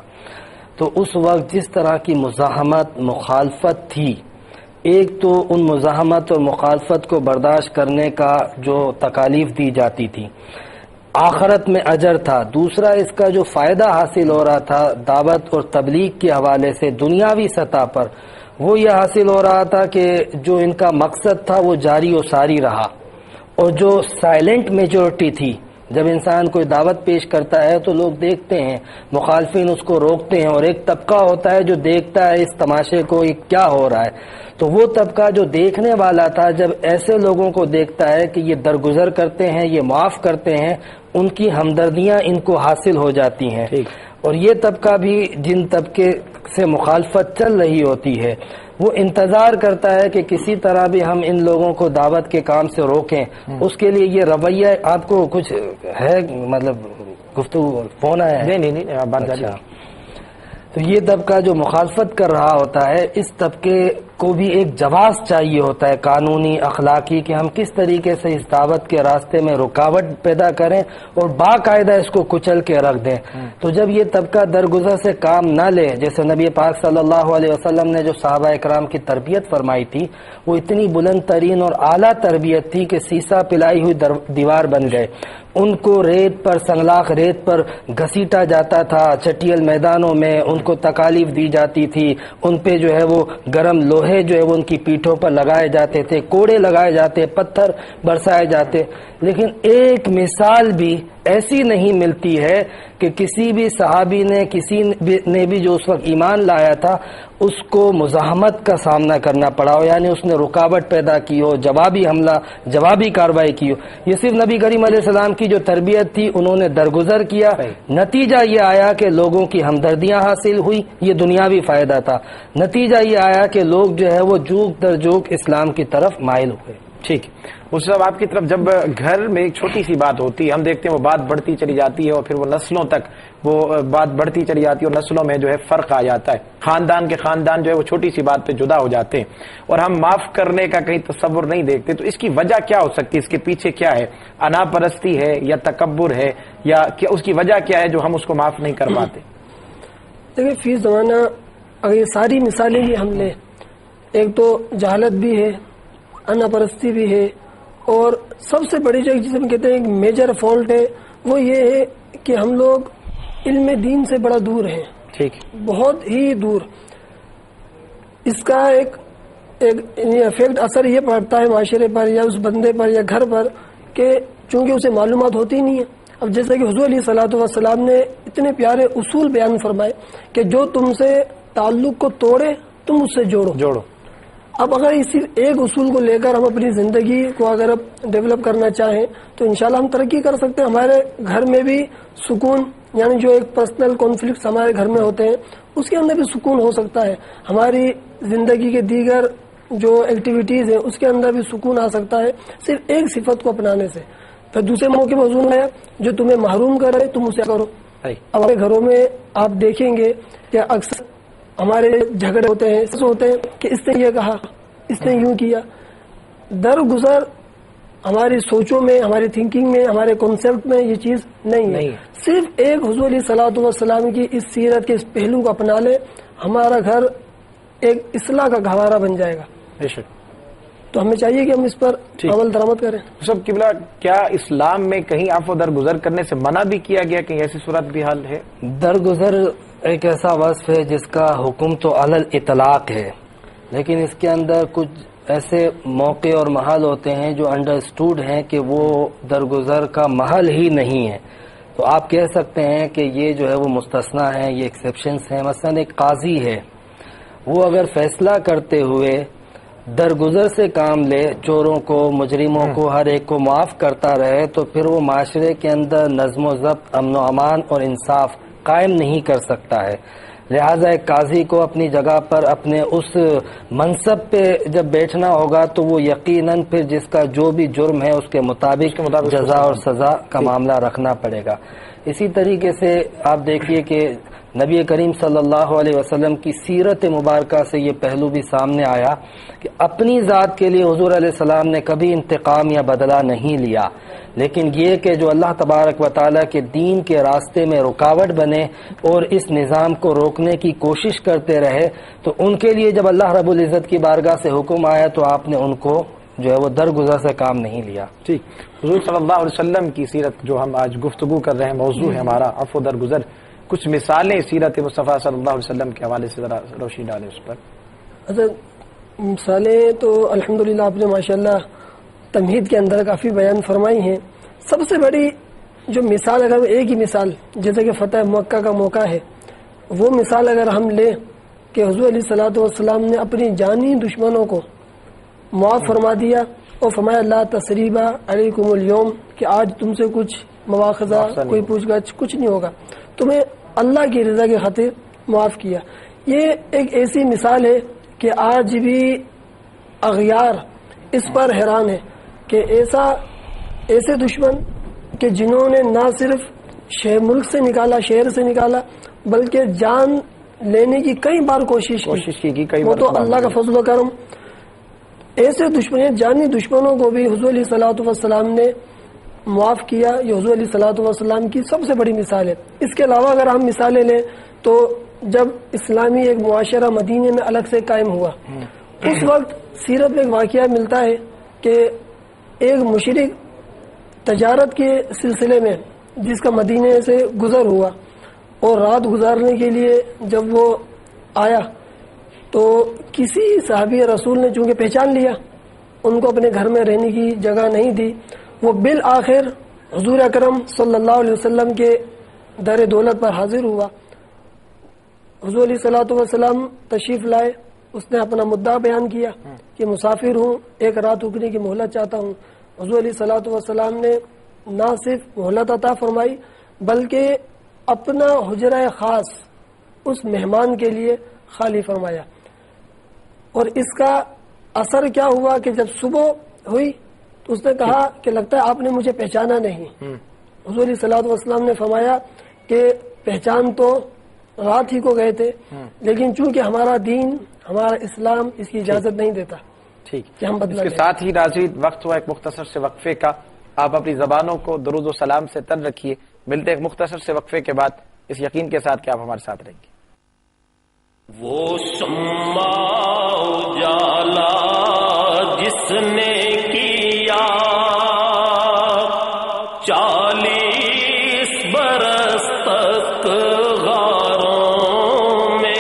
تو اس وقت جس طرح کی مزاحمت، مخالفت تھی، ایک تو ان مزاحمت اور مخالفت کو برداشت کرنے کا جو تکالیف دی جاتی تھی، آخرت میں اجر تھا، دوسرا اس کا جو فائدہ حاصل ہو رہا تھا دعوت اور تبلیغ کے حوالے سے دنیاوی سطح پر، وہ یہ حاصل ہو رہا تھا کہ جو ان کا مقصد تھا وہ جاری و ساری رہا، اور جو سائلنٹ میجورٹی تھی، جب انسان کوئی دعوت پیش کرتا ہے تو لوگ دیکھتے ہیں، مخالفین اس کو روکتے ہیں، اور ایک طبقہ ہوتا ہے جو دیکھتا ہے اس تماشے کو یہ کیا ہو رہا ہے، تو وہ طبقہ جو دیکھنے والا تھا جب ایسے لوگوں کو دیکھتا ہے کہ یہ درگزر کرتے ہیں، یہ معاف کرتے ہیں، ان کی ہمدردیاں ان کو حاصل ہو جاتی ہیں، اور یہ طبقہ بھی جن طبقے سے مخالفت چل رہی ہوتی ہے وہ انتظار کرتا ہے کہ کسی طرح بھی ہم ان لوگوں کو دعوت کے کام سے روکیں، اس کے لیے یہ رویہ۔ آپ کو کچھ ہے مطلب گفتگو فون آیا ہے؟ نہیں بات جاری۔ تو یہ طبقہ جو مخالفت کر رہا ہوتا ہے، اس طبقے کو بھی ایک جواز چاہیے ہوتا ہے قانونی، اخلاقی، کہ ہم کس طریقے سے اس دعوت کے راستے میں رکاوٹ پیدا کریں اور باقاعدہ اس کو کچل کے رکھ دیں۔ تو جب یہ طبقہ درگزر سے کام نہ لے، جیسے نبی پاک صلی اللہ علیہ وسلم نے جو صحابہ اکرام کی تربیت فرمائی تھی وہ اتنی بلند ترین اور اعلیٰ تربیت تھی کہ سیسا پلائی ہوئی دیوار بن گئے، ان کو ریت پر، سنگلاخ ریت پر گھسیٹا جاتا تھا، چٹیل میدانوں میں ان کو تکالیف دی جاتی تھی، ان پہ جو ہے وہ گرم لوہے جو ہے وہ ان کی پیٹھوں پر لگائے جاتے تھے، کوڑے لگائے جاتے، پتھر برسائے جاتے، لیکن ایک مثال بھی ایسی نہیں ملتی ہے کہ کسی بھی صحابی نے، کسی نے بھی جو اس وقت ایمان لایا تھا اس کو مزاحمت کا سامنا کرنا پڑا ہو، یعنی اس نے رکاوٹ پیدا کی ہو، جوابی حملہ، جوابی کارروائی کی ہو۔ یہ صرف نبی کریم علیہ السلام کی جو تربیت تھی انہوں نے درگزر کیا، نتیجہ یہ آیا کہ لوگوں کی ہمدردیاں حاصل ہوئی، یہ دنیاوی فائدہ تھا، نتیجہ یہ آیا کہ لوگ جو ہے وہ جوک در جوک اسلام کی طرف مائل ہوئے۔ ٹھیک ہے اس صاحب، آپ کی طرف جب گھر میں ایک چھوٹی سی بات ہوتی ہے، ہم دیکھتے ہیں وہ بات بڑھتی چلی جاتی ہے اور پھر وہ نسلوں تک وہ بات بڑھتی چلی جاتی ہے اور نسلوں میں جو ہے فرق آ جاتا ہے، خاندان کے خاندان جو ہے وہ چھوٹی سی بات پہ جدا ہو جاتے ہیں اور ہم معاف کرنے کا کہیں تصور نہیں دیکھتے، تو اس کی وجہ کیا ہو سکتی ہے؟ اس کے پیچھے کیا ہے؟ انا پرستی ہے یا تکبر ہے یا اس کی وجہ کیا ہے جو ہم اس کو معاف نہیں کر پاتے؟ دیکھیں فی زمانہ اگر یہ ساری مثالیں بھی ہم لیں، ایک تو جہالت بھی ہے، انا پرستی بھی ہے، اور سب سے بڑی جو جسے ہم کہتے ہیں ایک میجر فالٹ ہے وہ یہ ہے کہ ہم لوگ علم دین سے بڑا دور ہیں، ٹھیک، بہت ہی دور۔ اس کا ایک افیکٹ، اثر یہ پڑتا ہے معاشرے پر یا اس بندے پر یا گھر پر کہ چونکہ اسے معلومات ہوتی نہیں ہے۔ اب جیسے کہ حضور علیہ الصلوۃ والسلام نے اتنے پیارے اصول بیان فرمائے کہ جو تم سے تعلق کو توڑے تم اس سے جوڑو۔ اب اگر اسی ایک اصول کو لے کر ہم اپنی زندگی کو اگر ڈیولپ کرنا چاہیں تو انشاءاللہ ہم ترقی کر سکتے ہیں۔ ہمارے گھر میں بھی سکون، یعنی جو ایک پرسنل کانفلکٹس ہمارے گھر میں ہوتے ہیں اس کے اندر بھی سکون ہو سکتا ہے، ہماری زندگی کے دیگر جو ایکٹیویٹیز ہیں اس کے اندر بھی سکون آ سکتا ہے صرف ایک صفت کو اپنانے سے۔ پھر دوسرے موقع میں حضور نے جو تمہیں محروم کرے تم اسے کرو، صحیح. اب ہمارے گھروں میں آپ دیکھیں گے کہ اکثر ہمارے جھگڑے ہوتے ہیں کہ اس نے یہ کہا، اس نے یوں کیا. درگزر ہماری سوچوں میں، ہماری تھنکنگ میں، ہمارے کنسپٹ میں یہ چیز نہیں ہے. صرف ایک حضور علیہ الصلوۃ والسلام کی اس سیرت کے اس پہلو کو اپنا لے، ہمارا گھر ایک اصلاح کا گہوارہ بن جائے گا. بے شک. تو ہمیں چاہیے کہ ہم اس پر عمل درآمد کریں. سب قبلہ، کیا اسلام میں کہیں عفو درگزر کرنے سے منع بھی کیا گیا؟ کہیں ایسی صورت بھی حال ہے؟ درگزر ایک ایسا وصف ہے جس کا حکم تو علی الاطلاق ہے، لیکن اس کے اندر کچھ ایسے موقع اور محل ہوتے ہیں جو انڈرسٹوڈ ہیں کہ وہ درگزر کا محل ہی نہیں ہے. تو آپ کہہ سکتے ہیں کہ یہ جو ہے وہ مستثنا ہے، یہ ایکسیپشنز ہیں. مثلا ایک قاضی ہے، وہ اگر فیصلہ کرتے ہوئے درگزر سے کام لے، چوروں کو، مجرموں کو، ہر ایک کو معاف کرتا رہے، تو پھر وہ معاشرے کے اندر نظم و ضبط، امن و امان اور انصاف قائم نہیں کر سکتا ہے. لہذا ایک قاضی کو اپنی جگہ پر اپنے اس منصب پہ جب بیٹھنا ہوگا تو وہ یقیناً پھر جس کا جو بھی جرم ہے اس کے مطابق جزا اور سزا کا معاملہ رکھنا پڑے گا. اسی طریقے سے آپ دیکھیے کہ نبی کریم صلی اللہ علیہ وسلم کی سیرت مبارکہ سے یہ پہلو بھی سامنے آیا کہ اپنی ذات کے لیے حضور علیہ السلام نے کبھی انتقام یا بدلہ نہیں لیا، لیکن یہ کہ جو اللہ تبارک و تعالیٰ کے دین کے راستے میں رکاوٹ بنے اور اس نظام کو روکنے کی کوشش کرتے رہے، تو ان کے لیے جب اللہ رب العزت کی بارگاہ سے حکم آیا تو آپ نے ان کو جو ہے وہ درگزر سے کام نہیں لیا. ٹھیک. حضور صلی اللہ علیہ وسلم کی سیرت جو ہم آج گفتگو کر رہے ہیں، موضوع ہے ہمارا عفو درگزر. کچھ مثالیں سیرت مصطفیٰ صلی اللہ علیہ وسلم کے حوالے سے ذرا روشنی ڈالیں اس پر. مثالیں تو الحمدللہ آپ نے ماشاءاللہ تمہید کے اندر کافی بیان فرمائی ہیں. سب سے بڑی جو مثال، اگر ایک ہی مثال جیسے کہ فتح مکہ کا موقع ہے، وہ مثال اگر ہم لیں کہ حضور علیہ الصلوۃ والسلام نے اپنی جانی دشمنوں کو معاف فرما دیا اور فرمایا لا تثریب علیکم اليوم، کہ آج تم سے کچھ مواخذہ، کوئی پوچھ گچھ کچھ نہیں ہوگا، تمہیں اللہ کی رضا کی خاطر معاف کیا. یہ ایک ایسی مثال ہے کہ آج بھی اغیار اس پر حیران ہے کہ ایسے دشمن کہ جنہوں نے نہ صرف ملک سے نکالا، شہر سے نکالا، بلکہ جان لینے کی کئی بار کوشش کی وہ تو اللہ کا فضل و کرم. ایسے دشمن، جانی دشمنوں کو بھی حضور علیہ الصلوۃ والسلام نے معاف کیا. یہ حضور علیہ الصلوۃ والسلام کی سب سے بڑی مثال ہے. اس کے علاوہ اگر ہم مثالیں لیں تو جب اسلامی ایک معاشرہ مدینے میں الگ سے قائم ہوا، اس وقت سیرت میں ایک واقعہ ملتا ہے کہ ایک مشرک تجارت کے سلسلے میں جس کا مدینے سے گزر ہوا اور رات گزارنے کے لیے جب وہ آیا تو کسی صحابی رسول نے چونکہ پہچان لیا، ان کو اپنے گھر میں رہنے کی جگہ نہیں دی. وہ بالآخر حضور اکرم صلی اللہ علیہ وسلم کے در دولت پر حاضر ہوا. حضور علیہ الصلوۃ والسلام تشریف لائے. اس نے اپنا مدعا بیان کیا کہ مسافر ہوں، ایک رات رکنے کی مہلت چاہتا ہوں. حضور علیہ الصلوۃ والسلام نے نہ صرف مہلت عطا فرمائی بلکہ اپنا حجرہ خاص اس مہمان کے لیے خالی فرمایا. اور اس کا اثر کیا ہوا کہ جب صبح ہوئی تو اس نے کہا کہ لگتا ہے آپ نے مجھے پہچانا نہیں. حضور علیہ الصلوۃ والسلام نے فرمایا کہ پہچان تو رات ہی کو گئے تھے، لیکن چونکہ ہمارا دین، ہمارا اسلام اس کی اجازت نہیں دیتا. ٹھیک. کہ ہم بدلا اس کے ساتھ ہی ناظرین وقت ہوا ایک مختصر سے وقفے کا. آپ اپنی زبانوں کو درود و سلام سے تر رکھیے. ملتے ایک مختصر سے وقفے کے بعد اس یقین کے ساتھ کہ آپ ہمارے ساتھ رہیں گے. وہ شمع اجالا جس نے کیا 40 برس تک غاروں میں.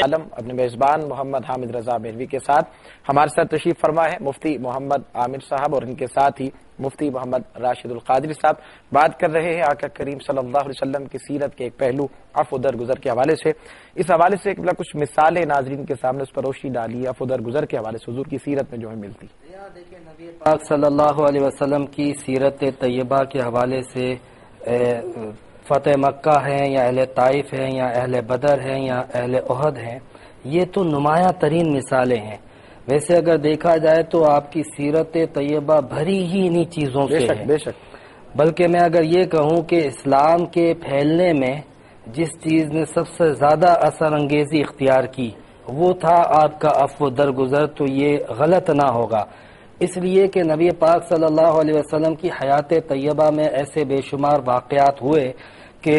عالم اپنے میزبان محمد حامد رضا بہلوی کے ساتھ ہمارے ساتھ تشریف فرما ہے مفتی محمد عامر صاحب اور ان کے ساتھ ہی مفتی محمد راشد القادری صاحب. بات کر رہے ہیں آقا کریم صلی اللہ علیہ وسلم کی سیرت کے ایک پہلو عفو درگزر کے حوالے سے. اس حوالے سے کچھ مثالیں ناظرین کے سامنے اس پر روشنی ڈالی عفو درگزر کے حوالے سے حضور کی سیرت میں جو ہے ملتی. دیکھیں نبی پاک صلی اللہ علیہ وسلم کی سیرت طیبہ کے حوالے سے فتح مکہ ہیں یا اہل طائف ہیں یا اہل بدر ہیں یا اہل احد ہیں، یہ تو نمایاں ترین مثالیں ہیں. ویسے اگر دیکھا جائے تو آپ کی سیرت طیبہ بھری ہی انہی چیزوں سے ہے. بے شک. بلکہ میں اگر یہ کہوں کہ اسلام کے پھیلنے میں جس چیز نے سب سے زیادہ اثر انگیزی اختیار کی وہ تھا آپ کا عفو درگزر، تو یہ غلط نہ ہوگا، اس لیے کہ نبی پاک صلی اللہ علیہ وسلم کی حیات طیبہ میں ایسے بے شمار واقعات ہوئے کہ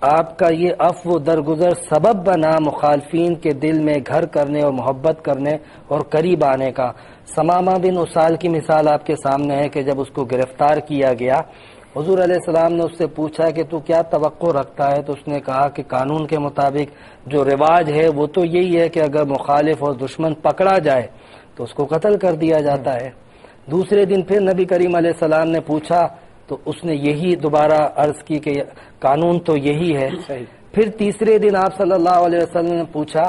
آپ کا یہ عفو درگزر سبب بنا مخالفین کے دل میں گھر کرنے اور محبت کرنے اور قریب آنے کا۔ ثمامہ بن اسال کی مثال آپ کے سامنے ہے کہ جب اس کو گرفتار کیا گیا، حضور علیہ السلام نے اس سے پوچھا کہ تو کیا توقع رکھتا ہے، تو اس نے کہا کہ قانون کے مطابق جو رواج ہے وہ تو یہی ہے کہ اگر مخالف اور دشمن پکڑا جائے تو اس کو قتل کر دیا جاتا ہے۔ دوسرے دن پھر نبی کریم علیہ السلام نے پوچھا تو اس نے یہی دوبارہ عرض کی کہ قانون تو یہی ہے۔ پھر تیسرے دن آپ صلی اللہ علیہ وسلم نے پوچھا،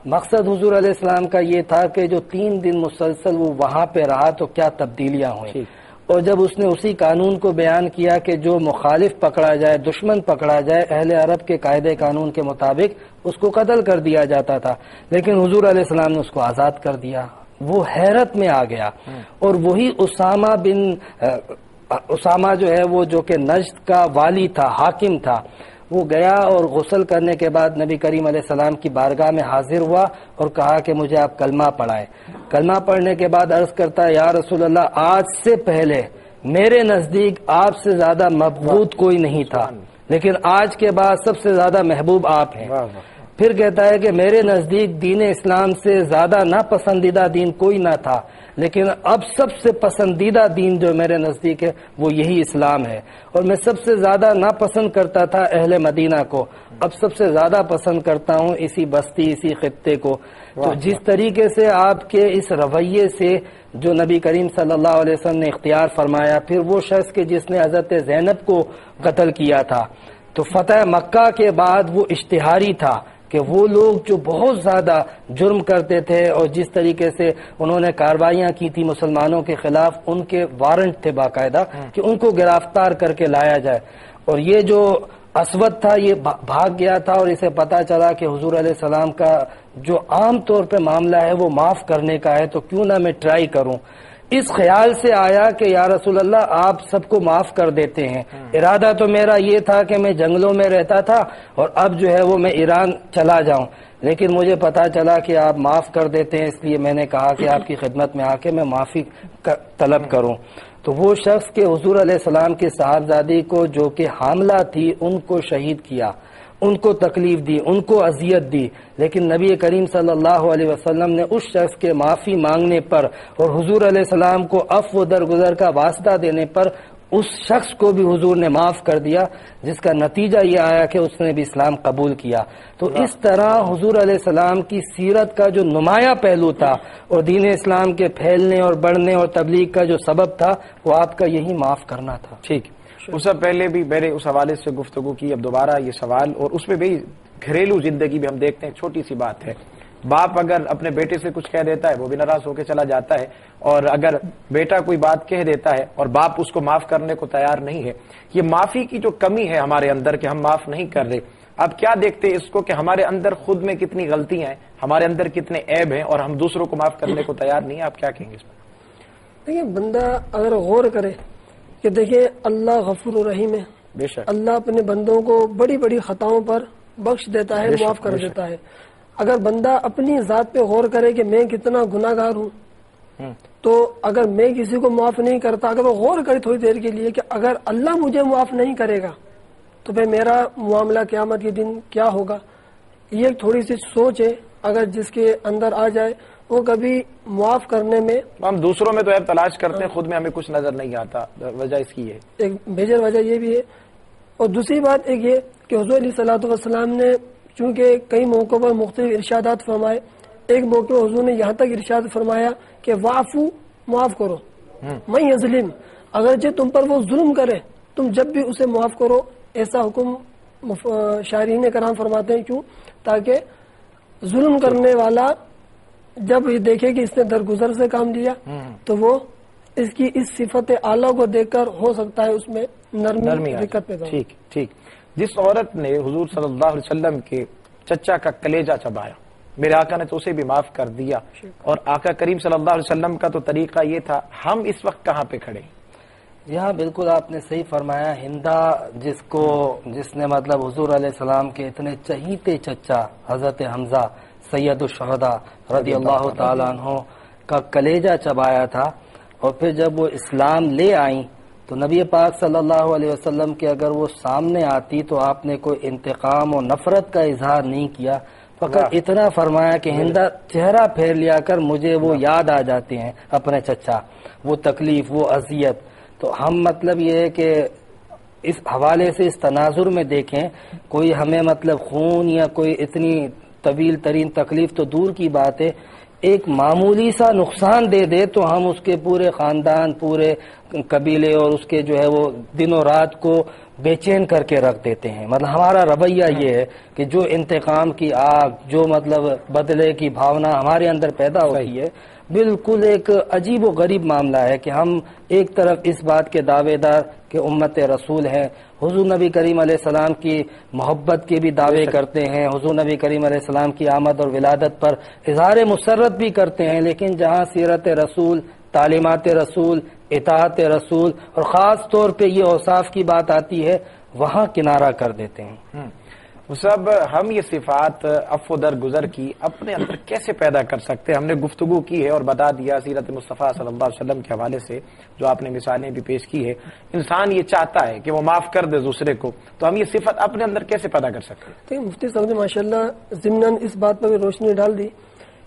مقصد حضور علیہ السلام کا یہ تھا کہ جو 3 دن مسلسل وہ وہاں پہ رہا تو کیا تبدیلیاں ہوئیں، اور جب اس نے اسی قانون کو بیان کیا کہ جو مخالف پکڑا جائے، دشمن پکڑا جائے، اہل عرب کے قاعدے قانون کے مطابق اس کو قتل کر دیا جاتا تھا، لیکن حضور علیہ السلام نے اس کو آزاد کر دیا۔ وہ حیرت میں آ گیا، اور وہی اسامہ جو ہے وہ جو کہ نجد کا والی تھا، حاکم تھا، وہ گیا اور غسل کرنے کے بعد نبی کریم علیہ السلام کی بارگاہ میں حاضر ہوا اور کہا کہ مجھے آپ کلمہ پڑھائیں۔ کلمہ پڑھنے کے بعد عرض کرتا ہے، یا رسول اللہ، آج سے پہلے میرے نزدیک آپ سے زیادہ مبغوض کوئی نہیں تھا، لیکن آج کے بعد سب سے زیادہ محبوب آپ ہیں۔ پھر کہتا ہے کہ میرے نزدیک دین اسلام سے زیادہ ناپسندیدہ دین کوئی نہ تھا، لیکن اب سب سے پسندیدہ دین جو میرے نزدیک ہے وہ یہی اسلام ہے، اور میں سب سے زیادہ ناپسند کرتا تھا اہل مدینہ کو، اب سب سے زیادہ پسند کرتا ہوں اسی بستی، اسی خطے کو۔ تو جس طریقے سے آپ کے اس رویے سے جو نبی کریم صلی اللہ علیہ وسلم نے اختیار فرمایا، پھر وہ شخص کہ جس نے حضرت زینب کو قتل کیا تھا، تو فتح مکہ کے بعد وہ اشتہاری تھا کہ وہ لوگ جو بہت زیادہ جرم کرتے تھے اور جس طریقے سے انہوں نے کارروائیاں کی تھی مسلمانوں کے خلاف، ان کے وارنٹ تھے باقاعدہ کہ ان کو گرفتار کر کے لایا جائے، اور یہ جو اسود تھا یہ بھاگ گیا تھا، اور اسے پتا چلا کہ حضور علیہ السلام کا جو عام طور پہ معاملہ ہے وہ معاف کرنے کا ہے، تو کیوں نہ میں ٹرائی کروں۔ اس خیال سے آیا کہ یا رسول اللہ آپ سب کو معاف کر دیتے ہیں، ارادہ تو میرا یہ تھا کہ میں جنگلوں میں رہتا تھا اور اب جو ہے وہ میں ایران چلا جاؤں، لیکن مجھے پتا چلا کہ آپ معاف کر دیتے ہیں، اس لیے میں نے کہا کہ آپ کی خدمت میں آ کے میں معافی طلب کروں۔ تو وہ شخص کے حضور علیہ السلام کی صاحبزادی کو جو کہ حاملہ تھی ان کو شہید کیا، ان کو تکلیف دی، ان کو اذیت دی، لیکن نبی کریم صلی اللہ علیہ وسلم نے اس شخص کے معافی مانگنے پر اور حضور علیہ السلام کو عفو درگزر کا واسطہ دینے پر اس شخص کو بھی حضور نے معاف کر دیا، جس کا نتیجہ یہ آیا کہ اس نے بھی اسلام قبول کیا۔ تو اس طرح حضور علیہ السلام کی سیرت کا جو نمایاں پہلو تھا اور دین اسلام کے پھیلنے اور بڑھنے اور تبلیغ کا جو سبب تھا وہ آپ کا یہی معاف کرنا تھا۔ ٹھیک، اس سے پہلے بھی میں نے اس حوالے سے گفتگو کی، اب دوبارہ یہ سوال، اور اس میں بھی گھریلو زندگی بھی ہم دیکھتے ہیں، چھوٹی سی بات ہے، باپ اگر اپنے بیٹے سے کچھ کہہ دیتا ہے وہ بھی ناراض ہو کے چلا جاتا ہے، اور اگر بیٹا کوئی بات کہہ دیتا ہے اور باپ اس کو معاف کرنے کو تیار نہیں ہے، یہ معافی کی جو کمی ہے ہمارے اندر کہ ہم معاف نہیں کر رہے، اب کیا دیکھتے اس کو کہ ہمارے اندر خود میں کتنی غلطیاں ہیں، ہمارے اندر کتنے عیب ہیں، اور ہم دوسروں کو معاف کرنے کو تیار نہیں ہیں، آپ کیا کہیں گے اس میں؟ دیکھیے، بندہ اگر غور کرے کہ دیکھیں اللہ غفور الرحیم ہے، بے شک اللہ اپنے بندوں کو بڑی بڑی خطاؤں پر بخش دیتا ہے، معاف کر دیتا ہے۔ اگر بندہ اپنی ذات پہ غور کرے کہ میں کتنا گناہ گار ہوں، تو اگر میں کسی کو معاف نہیں کرتا، اگر وہ غور کرے تھوڑی دیر کے لیے کہ اگر اللہ مجھے معاف نہیں کرے گا تو پھر میرا معاملہ قیامت کے دن کیا ہوگا، یہ ایک تھوڑی سی سوچ ہے اگر جس کے اندر آ جائے، وہ کبھی معاف کرنے میں، ہم دوسروں میں تو عیب تلاش کرتے ہیں، خود میں ہمیں کچھ نظر نہیں آتا، وجہ اس کی ہے، ایک میجر وجہ یہ بھی ہے۔ اور دوسری بات ایک یہ کہ حضور علیہ الصلوۃ والسلام نے چونکہ کئی موقعوں پر مختلف ارشادات فرمائے، ایک موقع حضور نے یہاں تک ارشاد فرمایا کہ وعفو، معاف کرو، من یظلم، اگرچہ تم پر وہ ظلم کرے تم جب بھی اسے معاف کرو، ایسا حکم شارحین کرام فرماتے ہیں۔ کیوں؟ تاکہ ظلم کرنے والا جب یہ دیکھے کہ اس نے درگزر سے کام لیا تو وہ اس کی اس صفت اعلیٰ کو دیکھ کر ہو سکتا ہے اس میں نرمی دقت پیدا ہو۔ ٹھیک ٹھیک، جس عورت نے حضور صلی اللہ علیہ وسلم کے چچا کا کلیجہ چبایا، میرے آقا نے تو اسے بھی معاف کر دیا، اور آقا کریم صلی اللہ علیہ وسلم کا تو طریقہ یہ تھا، ہم اس وقت کہاں پہ کھڑے ہیں؟ جی ہاں بالکل آپ نے صحیح فرمایا. ہندا جس نے مطلب حضور علیہ السلام کے اتنے چہیتے چچا حضرت حمزہ سید الشہداء رضی اللہ تعالیٰ عنہ کا کلیجہ چبایا تھا، اور پھر جب وہ اسلام لے آئیں تو نبی پاک صلی اللہ علیہ وسلم کے اگر وہ سامنے آتی تو آپ نے کوئی انتقام اور نفرت کا اظہار نہیں کیا، فقط اتنا فرمایا کہ ہندا چہرہ پھیر لیا کر مجھے وہ یاد آ جاتے ہیں اپنے چچا، وہ تکلیف، وہ اذیت. تو ہم مطلب یہ ہے کہ اس حوالے سے اس تناظر میں دیکھیں، کوئی ہمیں مطلب خون یا کوئی اتنی طویل ترین تکلیف تو دور کی بات ہے، ایک معمولی سا نقصان دے دے تو ہم اس کے پورے خاندان، پورے قبیلے اور اس کے جو ہے وہ دن و رات کو بے چین کر کے رکھ دیتے ہیں. مطلب ہمارا رویہ یہ ہے کہ جو انتقام کی آگ، جو مطلب بدلے کی بھاونا ہمارے اندر پیدا ہوتی ہے، بالکل ایک عجیب و غریب معاملہ ہے کہ ہم ایک طرف اس بات کے دعوے دار کہ امت رسول ہیں، حضور نبی کریم علیہ السلام کی محبت کے بھی دعوے کرتے ہیں، حضور نبی کریم علیہ السلام کی آمد اور ولادت پر اظہار مسرت بھی کرتے ہیں، لیکن جہاں سیرت رسول، تعلیمات رسول، اطاعت رسول اور خاص طور پہ یہ اوصاف کی بات آتی ہے وہاں کنارہ کر دیتے ہیں. صاحب ہم یہ صفات عفو درگزر کی اپنے اندر کیسے پیدا کر سکتے ہیں؟ ہم نے گفتگو کی ہے اور بتا دیا سیرت مصطفیٰ صلی اللہ علیہ وسلم کے حوالے سے جو آپ نے مثالیں بھی پیش کی ہے. انسان یہ چاہتا ہے کہ وہ معاف کر دے دوسرے کو، تو ہم یہ صفت اپنے اندر کیسے پیدا کر سکتے ہیں؟ تو مفتی صاحب نے ماشاءاللہ ضمناً اس بات پر بھی روشنی ڈال دی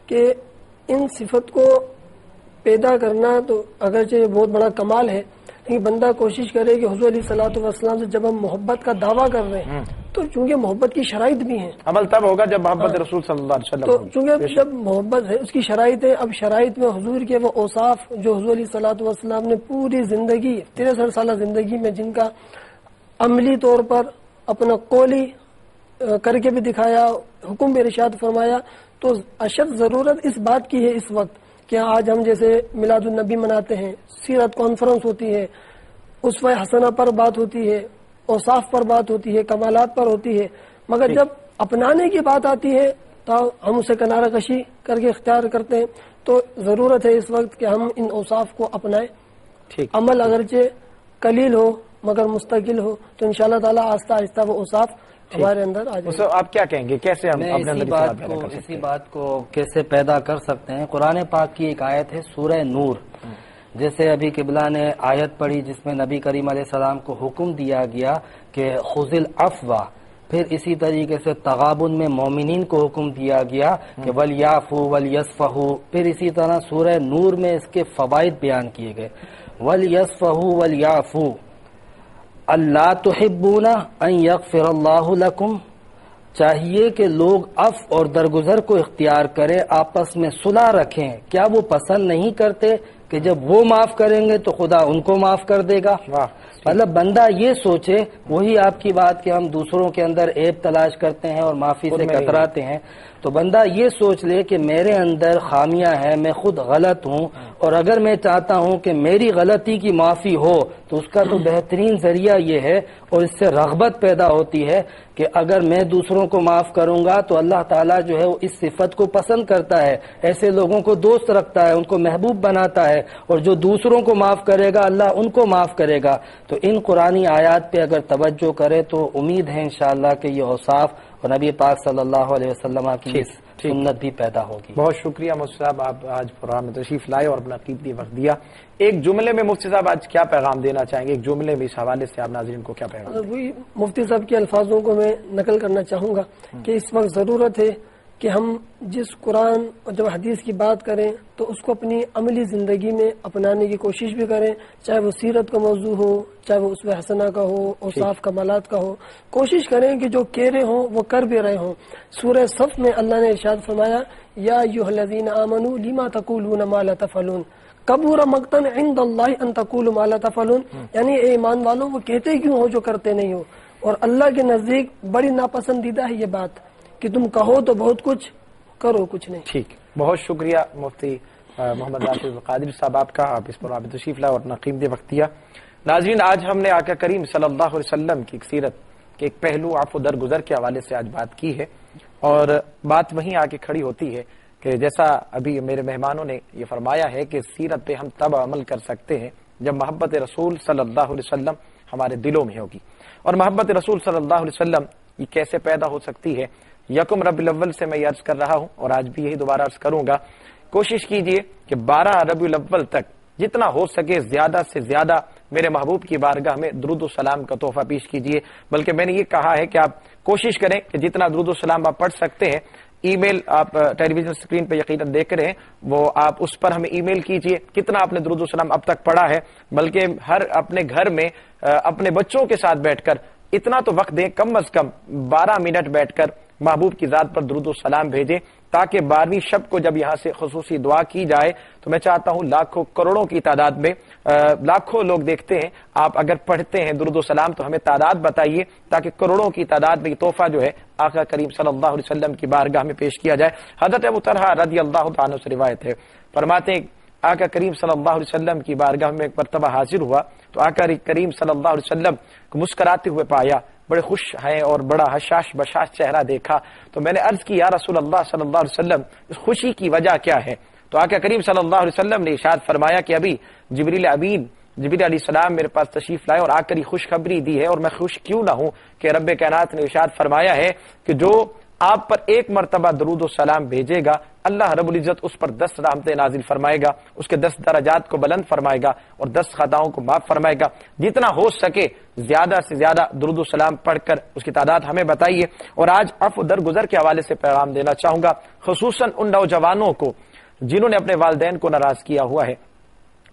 کہ ان صفت کو پیدا کرنا تو اگرچہ بہت بڑا کمال ہے، لیکن بندہ کوشش کرے کہ حضور علیہ الصلوۃ والسلام سے جب ہم محبت کا دعویٰ کر رہے ہیں تو چونکہ محبت کی شرائط بھی ہیں، عمل تب ہوگا جب محبت رسول صلی اللہ علیہ وسلم تو چونکہ جب محبت ہے اس کی شرائط ہے. اب شرائط میں حضور کے وہ اوصاف جو حضور علیہ الصلوۃ والسلام نے پوری زندگی 63 سالہ زندگی میں جن کا عملی طور پر اپنا قولی کر کے بھی دکھایا، حکم بھی ارشاد فرمایا، تو اشد ضرورت اس بات کی ہے اس وقت کہ آج ہم جیسے میلاد النبی مناتے ہیں، سیرت کانفرنس ہوتی ہے، اسوہ حسنہ پر بات ہوتی ہے، اوصاف پر بات ہوتی ہے، کمالات پر ہوتی ہے، مگر جب اپنانے کی بات آتی ہے تو ہم اسے کنارہ کشی کر کے اختیار کرتے ہیں. تو ضرورت ہے اس وقت کہ ہم ان اوصاف کو اپنائیں. عمل اگرچہ قلیل ہو مگر مستقل ہو تو انشاءاللہ تعالی آہستہ آہستہ وہ اوصاف ہمارے اندر آ جائیں. آپ کیا کہیں گے کیسے ہم اپنے اندر اسی بات کو کیسے پیدا کر سکتے ہیں؟ قرآن پاک کی ایک آیت ہے سورہ نور، جیسے ابھی قبلہ نے آیت پڑھی جس میں نبی کریم علیہ السلام کو حکم دیا گیا کہ خذ العفو، پھر اسی طریقے سے تغابن میں مومنین کو حکم دیا گیا کہ ولیعفوا ولیصفحوا، پھر اسی طرح سورہ نور میں اس کے فوائد بیان کیے گئے. ولیصفحوا ولیعفوا اللہ تحبون ان یغفر اللہ لکم، چاہیے کہ لوگ عفو اور درگزر کو اختیار کریں، آپس میں صلح رکھیں. کیا وہ پسند نہیں کرتے کہ جب وہ معاف کریں گے تو خدا ان کو معاف کر دے گا؟ مطلب بندہ یہ سوچے، وہی آپ کی بات کہ ہم دوسروں کے اندر عیب تلاش کرتے ہیں اور معافی سے کتراتے ہیں، تو بندہ یہ سوچ لے کہ میرے اندر خامیاں ہیں، میں خود غلط ہوں، اور اگر میں چاہتا ہوں کہ میری غلطی کی معافی ہو تو اس کا تو بہترین ذریعہ یہ ہے اور اس سے رغبت پیدا ہوتی ہے کہ اگر میں دوسروں کو معاف کروں گا تو اللہ تعالیٰ جو ہے وہ اس صفت کو پسند کرتا ہے، ایسے لوگوں کو دوست رکھتا ہے، ان کو محبوب بناتا ہے، اور جو دوسروں کو معاف کرے گا اللہ ان کو معاف کرے گا. تو ان قرآنی آیات پہ اگر توجہ کرے تو امید ہے انشاءاللہ کہ یہ اوصاف اور نبی پاک صلی اللہ علیہ وسلم کی سنت بھی پیدا ہوگی. بہت شکریہ مفتی صاحب، آپ آج پروگرام میں تشریف لائے اور اپنا قیمتی وقت دیا. ایک جملے میں مفتی صاحب آج کیا پیغام دینا چاہیں گے؟ ایک جملے میں اس حوالے سے آپ ناظرین کو کیا پیغام؟ وہی مفتی صاحب کے الفاظوں کو میں نقل کرنا چاہوں گا کہ اس وقت ضرورت ہے کہ ہم جس قرآن اور جب حدیث کی بات کریں تو اس کو اپنی عملی زندگی میں اپنانے کی کوشش بھی کریں، چاہے وہ سیرت کا موضوع ہو، چاہے وہ اسوہ حسنہ کا ہو، اوصاف کمالات کا ہو. کوشش کریں کہ جو کہہ رہے ہوں وہ کر بھی رہے ہوں. سورہ صف میں اللہ نے ارشاد فرمایا یا ایھا الذین آمنوا لما تقولون ما لا تفعلون کبر مقتا عند اللہ ان تقولوا ما لا تفعلون، یعنی اے ایمان والوں وہ کہتے کیوں ہو جو کرتے نہیں ہو، اور اللہ کے نزدیک بڑی ناپسندیدہ ہے یہ بات کہ تم کہو تو بہت کچھ کرو کچھ نہیں. ٹھیک، بہت شکریہ مفتی محمد راشد القادری صاحب آپ کا، آپ اس پر آپ تشریف لائے اور اپنا قیمتی وقت دیا. ناظرین آج ہم نے آقا کریم صلی اللہ علیہ وسلم کی ایک سیرت کے ایک پہلو عفو درگزر کے حوالے سے آج بات کی ہے، اور بات وہیں آ کے کھڑی ہوتی ہے کہ جیسا ابھی میرے مہمانوں نے یہ فرمایا ہے کہ سیرت پہ ہم تب عمل کر سکتے ہیں جب محبت رسول صلی اللہ علیہ وسلم ہمارے دلوں میں ہوگی. اور محبت رسول صلی اللہ علیہ وسلم یہ کیسے پیدا ہو سکتی ہے؟ یکم ربیع الاول سے میں یہ عرض کر رہا ہوں اور آج بھی یہی دوبارہ عرض کروں گا. کوشش کیجئے کہ 12 ربیع الاول تک جتنا ہو سکے زیادہ سے زیادہ میرے محبوب کی بارگاہ میں درود و سلام کا تحفہ پیش کیجئے. بلکہ میں نے یہ کہا ہے کہ آپ کوشش کریں کہ جتنا درود و سلام آپ پڑھ سکتے ہیں، ای میل آپ ٹیلی ویژن اسکرین پہ یقیناً دیکھ رہے ہیں، وہ آپ اس پر ہمیں ای میل کیجئے کتنا آپ نے درود و سلام اب تک پڑھا ہے. بلکہ ہر اپنے گھر میں اپنے بچوں کے ساتھ بیٹھ کر اتنا تو وقت دیں، کم از کم 12 منٹ بیٹھ کر محبوب کی ذات پر درود و سلام بھیجیں، تاکہ 12ویں شب کو جب یہاں سے خصوصی دعا کی جائے تو میں چاہتا ہوں لاکھوں کروڑوں کی تعداد میں لاکھوں لوگ دیکھتے ہیں. آپ اگر پڑھتے ہیں درود و سلام تو ہمیں تعداد بتائیے تاکہ کروڑوں کی تعداد میں یہ تحفہ جو ہے آقا کریم صلی اللہ علیہ وسلم کی بارگاہ میں پیش کیا جائے. حضرت ابو طلحہ رضی اللہ عنہ سے روایت ہے، فرماتے ہیں آقا کریم صلی اللہ علیہ وسلم کی بارگاہ میں ایک مرتبہ حاضر ہوا تو آقا کریم صلی اللہ علیہ وسلم کو مسکراتے ہوئے پایا، بڑے خوش ہیں اور بڑا حشاش بشاش چہرہ دیکھا. تو میں نے عرض کی یا رسول اللہ صلی اللہ علیہ وسلم اس خوشی کی وجہ کیا ہے؟ تو آقا کریم صلی اللہ علیہ وسلم نے ارشاد فرمایا کہ ابھی جبریل علیہ السلام میرے پاس تشریف لائے اور آ کر ہی خوشخبری دی ہے، اور میں خوش کیوں نہ ہوں کہ رب کائنات نے ارشاد فرمایا ہے کہ جو آپ پر ایک مرتبہ درود و سلام بھیجے گا اللہ رب العزت اس پر 10 رحمتیں نازل فرمائے گا، اس کے 10 درجات کو بلند فرمائے گا اور 10 خطاؤں کو معاف فرمائے گا. جتنا ہو سکے زیادہ سے زیادہ درود و سلام پڑھ کر اس کی تعداد ہمیں بتائیے. اور آج عفو درگزر کے حوالے سے پیغام دینا چاہوں گا، خصوصاً ان نوجوانوں کو جنہوں نے اپنے والدین کو ناراض کیا ہوا ہے.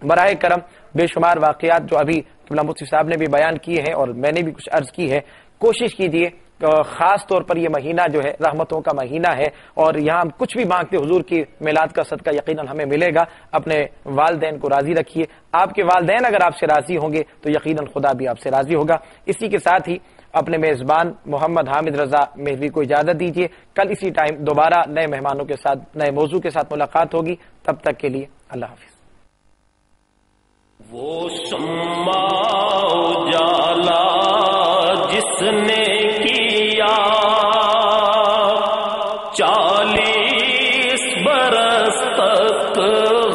براہ کرم بے شمار واقعات جو ابھی قبلہ مفتی صاحب نے بھی بیان کیے ہیں اور میں نے بھی کچھ عرض کی ہے، کوشش کیجیے خاص طور پر یہ مہینہ جو ہے رحمتوں کا مہینہ ہے اور یہاں ہم کچھ بھی مانگتے حضور کی میلاد کا صدقہ یقیناً ہمیں ملے گا. اپنے والدین کو راضی رکھیے، آپ کے والدین اگر آپ سے راضی ہوں گے تو یقیناً خدا بھی آپ سے راضی ہوگا. اسی کے ساتھ ہی اپنے میزبان محمد حامد رضا مہدوی کو اجازت دیجیے. کل اسی ٹائم دوبارہ نئے مہمانوں کے ساتھ نئے موضوع کے ساتھ ملاقات ہوگی. تب تک کے لیے اللہ حافظ. وہ شمع اجالا جس نے کیا 40 برس تک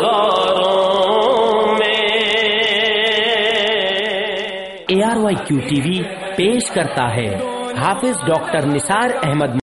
غاروں میں. ARYQ TV پیش کرتا ہے حافظ ڈاکٹر نثار احمد